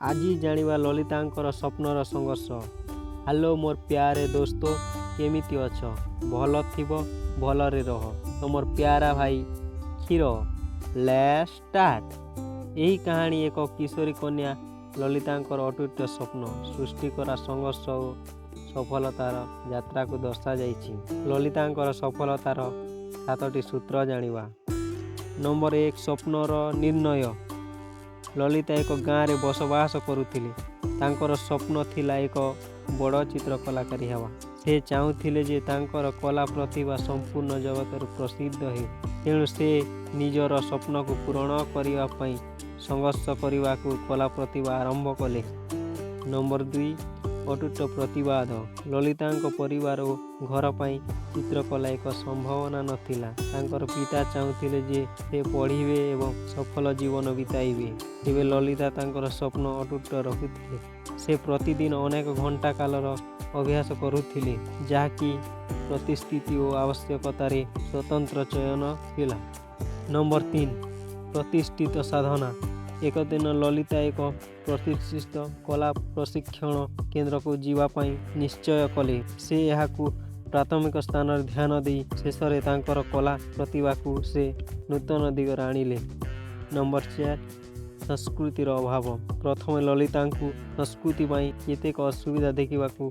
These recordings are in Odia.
আজি ଜାଣିବା ଲଳିତାଙ୍କର ସ୍ୱପ୍ନର ସଂଘର୍ଷ। ହ୍ୟାଲୋ ମୋର ପ୍ୟାରେ ଦୋସ୍ତ, କେମିତି ଅଛ? ଭଲ ଥିବ, ଭଲରେ ରହ। ତମର ପ୍ୟାରା ଭାଇ କ୍ଷୀର। Let's start. ଏହି କାହାଣୀ ଏକ କିଶୋରୀ କନ୍ୟା ଲଳିତାଙ୍କର ଅଟୁଟ ସ୍ୱପ୍ନ, ସୃଷ୍ଟି କରା ସଂଘର୍ଷ ଓ ସଫଳତାର ଯାତ୍ରାକୁ ଦର୍ଶାଯାଇଛି। ଲଳିତାଙ୍କର ସଫଳତାର 7ଟି ସୂତ୍ର ଜାଣିବା। ନମ୍ବର 1, ସ୍ୱପ୍ନର ନିର୍ଣ୍ଣୟ। ଲଳିତା ଏକ ଗାଁରେ ବସବାସ କରୁଥିଲେ। ତାଙ୍କର ସ୍ୱପ୍ନ ଥିଲା ଏକ ବଡ଼ ଚିତ୍ରକଳାକାରୀ ହେବା। ସେ ଚାହୁଁଥିଲେ ଯେ ତାଙ୍କର କଳା ପ୍ରତିଭା ସମ୍ପୂର୍ଣ୍ଣ ଜଗତରେ ପ୍ରସିଦ୍ଧ ହେଉ। ତେଣୁ ସେ ନିଜର ସ୍ୱପ୍ନକୁ ପୂରଣ କରିବା ପାଇଁ ସଂଘର୍ଷ କରିବାକୁ କଳା ପ୍ରତିଭା ଆରମ୍ଭ କଲେ। ନମ୍ବର 2, ଅଟୁଟ ପ୍ରତିବାଦ। ଲଳିତାଙ୍କ ପରିବାର ଓ ଘର ପାଇଁ ଚିତ୍ରକଳା ଏକ ସମ୍ଭାବନା ନଥିଲା। ତାଙ୍କର ପିତା ଚାହୁଁଥିଲେ ଯେ ସେ ପଢ଼ିବେ ଏବଂ ସଫଳ ଜୀବନ ବିତାଇବେ। ତେବେ ଲଳିତା ତାଙ୍କର ସ୍ୱପ୍ନ ଅଟୁଟ ରଖୁଥିଲେ। ସେ ପ୍ରତିଦିନ ଅନେକ ଘଣ୍ଟା କାଳର ଅଭ୍ୟାସ କରୁଥିଲେ, ଯାହାକି ପରିସ୍ଥିତି ଓ ଆବଶ୍ୟକତାରେ ସ୍ୱତନ୍ତ୍ର ଚୟନ ଥିଲା। ନମ୍ବର 3, ପ୍ରତିଷ୍ଠିତ ସାଧନା। ଏକ ଦିନ ଲଳିତା ଏକ ପ୍ରତିଷ୍ଠିତ କଳା ପ୍ରଶିକ୍ଷଣ କେନ୍ଦ୍ରକୁ ଯିବା ପାଇଁ ନିଶ୍ଚୟ କଲେ। ସେ ଏହାକୁ ପ୍ରାଥମିକ ସ୍ଥାନରେ ଧ୍ୟାନ ଦେଇ ଶେଷରେ ତାଙ୍କର କଳା ପ୍ରତିଭାକୁ ସେ ନୂତନ ଦିଗରେ ଆଣିଲେ। ନମ୍ବର 4, ସଂସ୍କୃତିର ଅଭାବ। ପ୍ରଥମେ ଲଳିତାଙ୍କୁ ସଂସ୍କୃତି ପାଇଁ କେତେକ ଅସୁବିଧା ଦେଖିବାକୁ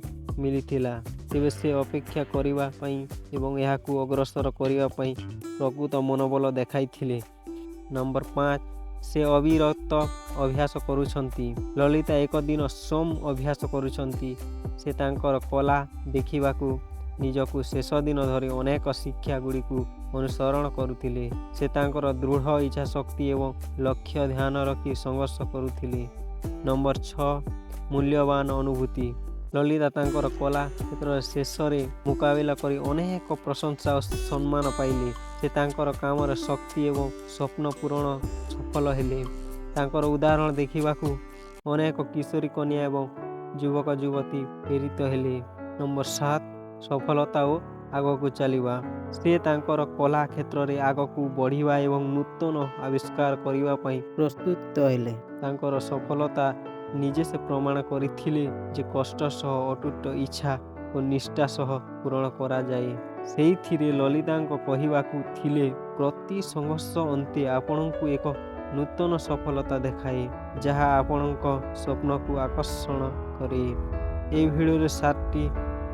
ମିଳିଥିଲା। ତେବେ ସେ ଅପେକ୍ଷା କରିବା ପାଇଁ ଏବଂ ଏହାକୁ ଅଗ୍ରସର କରିବା ପାଇଁ ପ୍ରକୃତ ମନୋବଳ ଦେଖାଇଥିଲେ। ନମ୍ବର 5, ସେ ଅବିରତ ଅଭ୍ୟାସ କରୁଛନ୍ତି। ଲଳିତା ଏକ ଦିନ ସ୍ୱୟଂ ଅଭ୍ୟାସ କରୁଛନ୍ତି। ସେ ତାଙ୍କର କଳା ଦେଖିବାକୁ ନିଜକୁ ଶେଷ ଦିନ ଧରି ଅନେକ ଶିକ୍ଷା ଗୁଡ଼ିକୁ ଅନୁସରଣ କରୁଥିଲେ। ସେ ତାଙ୍କର ଦୃଢ଼ ଇଚ୍ଛାଶକ୍ତି ଏବଂ ଲକ୍ଷ୍ୟ ଧ୍ୟାନ ରଖି ସଂଘର୍ଷ କରୁଥିଲେ। ନମ୍ବର 6, ମୂଲ୍ୟବାନ ଅନୁଭୂତି। ଲଳିତା ତାଙ୍କର କଳା କ୍ଷେତ୍ରରେ ଶେଷରେ ମୁକାବିଲା କରି ଅନେକ ପ୍ରଶଂସା ଓ ସମ୍ମାନ ପାଇଲେ। ସେ ତାଙ୍କର କାମରେ ଶକ୍ତି ଏବଂ ସ୍ୱପ୍ନ ପୂରଣ ସଫଳ ହେଲେ। ତାଙ୍କର ଉଦାହରଣ ଦେଖିବାକୁ ଅନେକ କିଶୋରୀ କନ୍ୟା ଏବଂ ଯୁବକ ଯୁବତୀ ପ୍ରେରିତ ହେଲେ। ନମ୍ବର 7, ସଫଳତା ଓ ଆଗକୁ ଚାଲିବା। ସେ ତାଙ୍କର କଳା କ୍ଷେତ୍ରରେ ଆଗକୁ ବଢ଼ିବା ଏବଂ ନୂତନ ଆବିଷ୍କାର କରିବା ପାଇଁ ପ୍ରସ୍ତୁତ ହେଲେ। ତାଙ୍କର ସଫଳତା ନିଜେ ସେ ପ୍ରମାଣ କରିଥିଲେ ଯେ କଷ୍ଟ ସହ ଅଟୁଟ ଇଚ୍ଛା ଓ ନିଷ୍ଠା ସହ ପୂରଣ କରାଯାଏ। ସେଇଥିରେ ଲଳିତାଙ୍କ କହିବାକୁ ଥିଲେ, ପ୍ରତି ସଂଘର୍ଷ ଅନ୍ତେ ଆପଣଙ୍କୁ ଏକ ନୂତନ ସଫଳତା ଦେଖାଏ, ଯାହା ଆପଣଙ୍କ ସ୍ୱପ୍ନକୁ ଆକର୍ଷଣ କରେ। ଏହି ଭିଡ଼ିଓରେ 7ଟି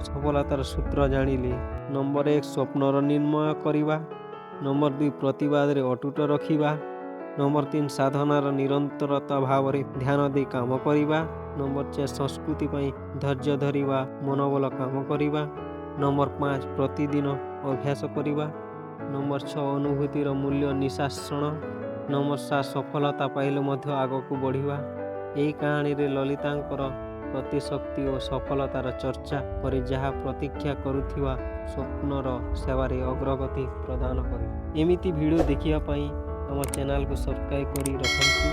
ସଫଳତାର ସୂତ୍ର ଜାଣିଲେ। ନମ୍ବର 1, ସ୍ୱପ୍ନର ନିର୍ଣ୍ଣୟ କରିବା। ନମ୍ବର 2, ପ୍ରତିବାଦରେ ଅଟୁଟ ରଖିବା। ନମ୍ବର 3, ସାଧନାର ନିରନ୍ତରତା ଭାବରେ ଧ୍ୟାନ ଦେଇ କାମ କରିବା। ନମ୍ବର 4, ସଂସ୍କୃତି ପାଇଁ ଧୈର୍ଯ୍ୟ ଧରିବା ମନୋବଳ କାମ କରିବା। ନମ୍ବର 5, ପ୍ରତିଦିନ ଅଭ୍ୟାସ କରିବା। ନମ୍ବର 6, ଅନୁଭୂତିର ମୂଲ୍ୟ ନିଶାସନ। ନମ୍ବର 7, ସଫଳତା ପାଇଲେ ମଧ୍ୟ ଆଗକୁ ବଢ଼ିବା। ଏହି କାହାଣୀରେ ଲଳିତାଙ୍କର ପ୍ରତିଶକ୍ତି ଓ ସଫଳତାର ଚର୍ଚ୍ଚା କରି ଯାହା ପ୍ରତୀକ୍ଷା କରୁଥିବା ସ୍ୱପ୍ନର ସେବାରେ ଅଗ୍ରଗତି ପ୍ରଦାନ କରେ। ଏମିତି ଭିଡ଼ିଓ ଦେଖିବା ପାଇଁ ଆମ ଚ୍ୟାନେଲକୁ ସବସ୍କ୍ରାଇବ୍ କରି ରଖନ୍ତୁ।